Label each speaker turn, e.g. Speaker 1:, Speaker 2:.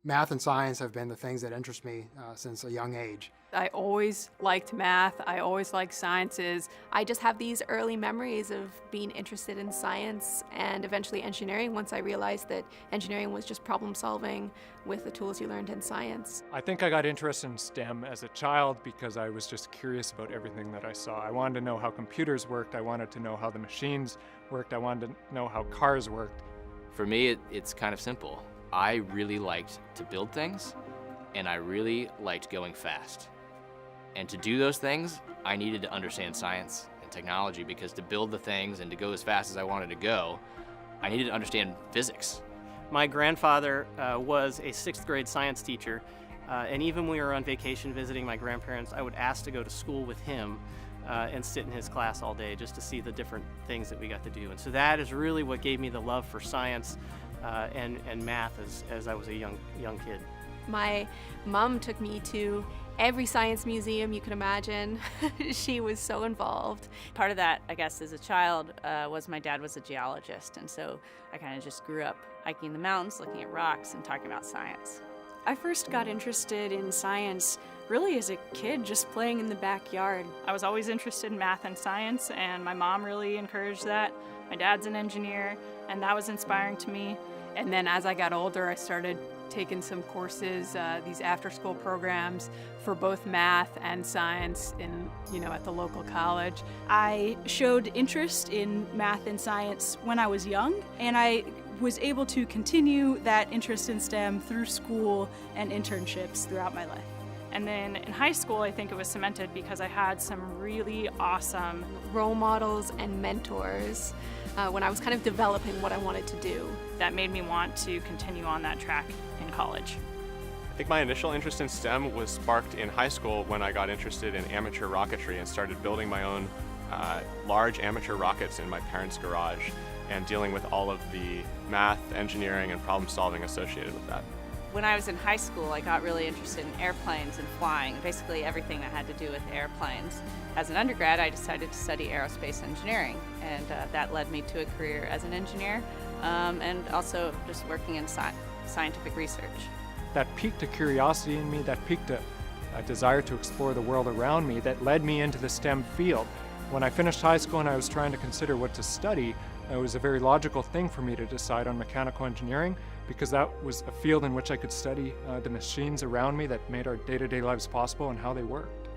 Speaker 1: Math and science have been the things that interest me since a young age.
Speaker 2: I always liked math. I always liked sciences.
Speaker 3: I just have these early memories of being interested in science and eventually engineering once I realized that engineering was just problem solving with the tools you learned in science.
Speaker 4: I think I got interested in STEM as a child because I was just curious about everything that I saw. I wanted to know how computers worked. I wanted to know how the machines worked. I wanted to know how cars worked.
Speaker 5: For me, it's kind of simple. I really liked to build things, and I really liked going fast. And to do those things, I needed to understand science and technology, because to build the things and to go as fast as I wanted to go, I needed to understand physics.
Speaker 6: My grandfather was a 6th grade science teacher, and even when we were on vacation visiting my grandparents, I would ask to go to school with him and sit in his class all day just to see the different things that we got to do. And so that is really what gave me the love for science and math as I was a young kid.
Speaker 3: My mom took me to every science museum you could imagine. She was so involved.
Speaker 7: Part of that, I guess, as a child, was my dad was a geologist, and so I kind of just grew up hiking the mountains, looking at rocks, and talking about science.
Speaker 8: I first got interested in science really as a kid, just playing in the backyard.
Speaker 9: I was always interested in math and science, and my mom really encouraged that. My dad's an engineer, and that was inspiring to me.
Speaker 2: And then as I got older, I started taking some courses, these after-school programs for both math and science at the local college.
Speaker 8: I showed interest in math and science when I was young, and I was able to continue that interest in STEM through school and internships throughout my life.
Speaker 9: And then in high school, I think it was cemented because I had some really awesome
Speaker 3: role models and mentors when I was kind of developing what I wanted to do.
Speaker 9: That made me want to continue on that track in college.
Speaker 10: I think my initial interest in STEM was sparked in high school when I got interested in amateur rocketry and started building my own large amateur rockets in my parents' garage and dealing with all of the math, engineering, and problem solving associated with that.
Speaker 7: When I was in high school, I got really interested in airplanes and flying, basically everything that had to do with airplanes. As an undergrad, I decided to study aerospace engineering, and that led me to a career as an engineer and also just working in scientific research.
Speaker 4: That piqued a curiosity in me, that piqued a desire to explore the world around me, that led me into the STEM field. When I finished high school and I was trying to consider what to study, it was a very logical thing for me to decide on mechanical engineering, because that was a field in which I could study the machines around me that made our day-to-day lives possible and how they worked.